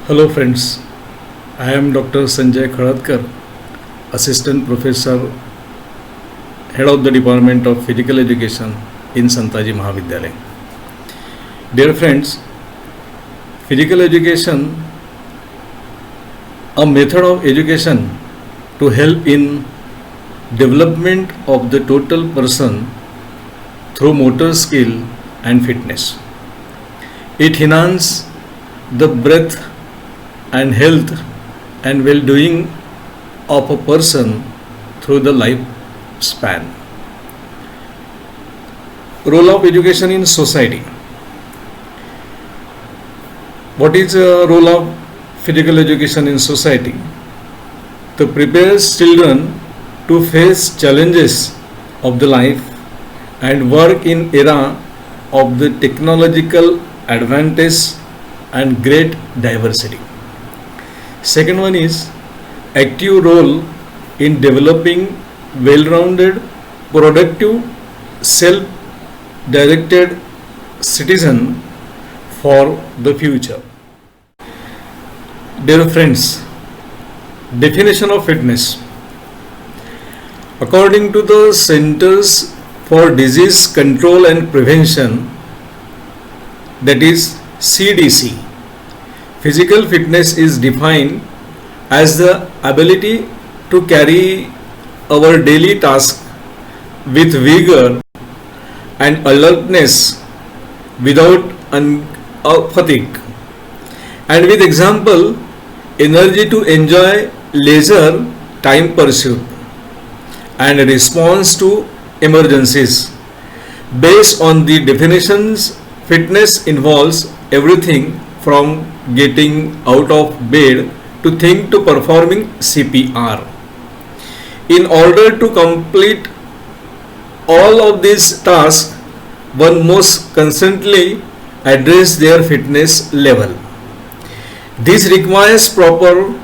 Hello friends, I am Dr. Sanjay Khadkar, Assistant Professor, Head of the Department of Physical Education in Santaji Mahavidyalaya. Dear friends, physical education, a method of education to help in development of the total person through motor skill and fitness. It enhances the breadth and health and well-being of a person through the lifespan. Role of education in society. What is the role of physical education in society? To prepare children to face challenges of the life and work in era of the technological advantage and great diversity. Second one is active role in developing well-rounded, productive, self-directed citizen for the future. Dear friends, definition of fitness. According to the Centers for Disease Control and Prevention, that is CDC, physical fitness is defined as the ability to carry our daily tasks with vigor and alertness without fatigue, and with example, energy to enjoy leisure time pursuit and response to emergencies. Based on the definitions, fitness involves everything from getting out of bed to think to performing CPR. In order to complete all of these tasks, one must constantly address their fitness level. This requires proper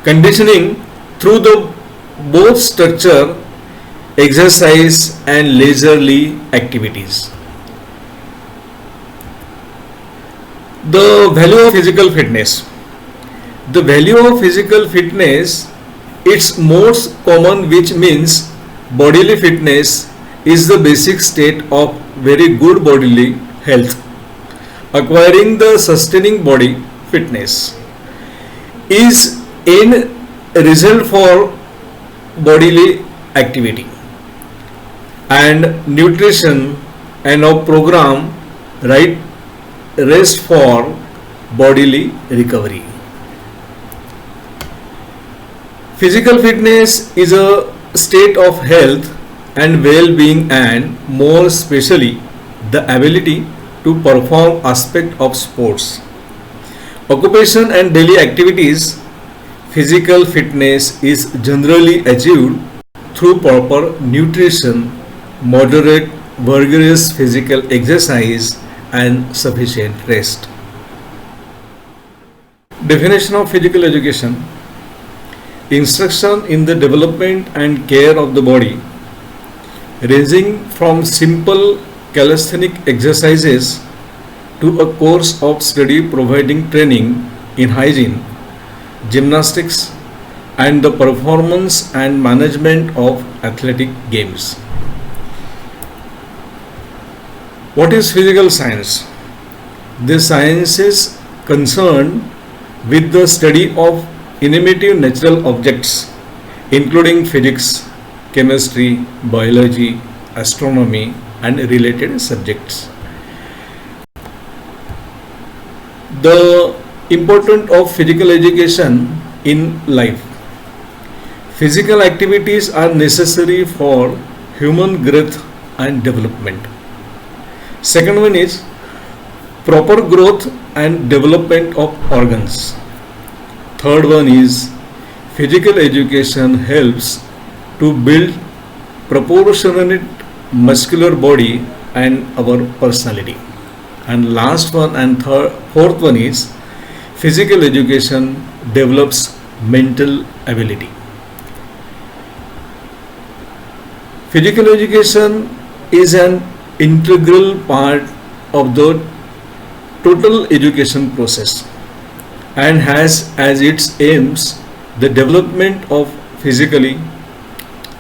conditioning through the both structure, exercise and leisurely activities. The value of physical fitness. The value of physical fitness, its most common, which means bodily fitness, is the basic state of very good bodily health. Acquiring the sustaining body fitness is in result for bodily activity and nutrition and a program right rest for bodily recovery. Physical fitness is a state of health and well-being, and more especially the ability to perform aspect of sports, occupation and daily activities. Physical fitness is generally achieved through proper nutrition, moderate vigorous physical exercise and sufficient rest. Definition of physical education. Instruction in the development and care of the body, ranging from simple calisthenic exercises to a course of study providing training in hygiene, gymnastics and the performance and management of athletic games. What is physical science? This science is concerned with the study of inanimate natural objects, including physics, chemistry, biology, astronomy, and related subjects. The importance of physical education in life. Physical activities are necessary for human growth and development. Second one is proper growth and development of organs. Third one is physical education helps to build proportionate muscular body and our personality. And last one and fourth one is physical education develops mental ability. Physical education is an integral part of the total education process. and has as its aims the development of physically,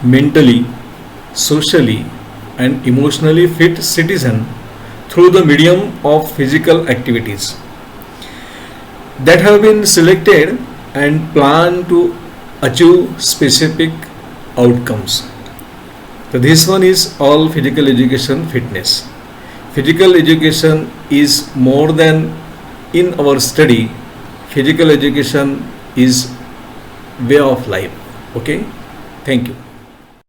mentally, socially, and emotionally fit citizen through the medium of physical activities that have been selected and planned to achieve specific outcomes. So this one is all physical education fitness. Physical education is more than in our study. Physical education is way of life. Okay, thank you.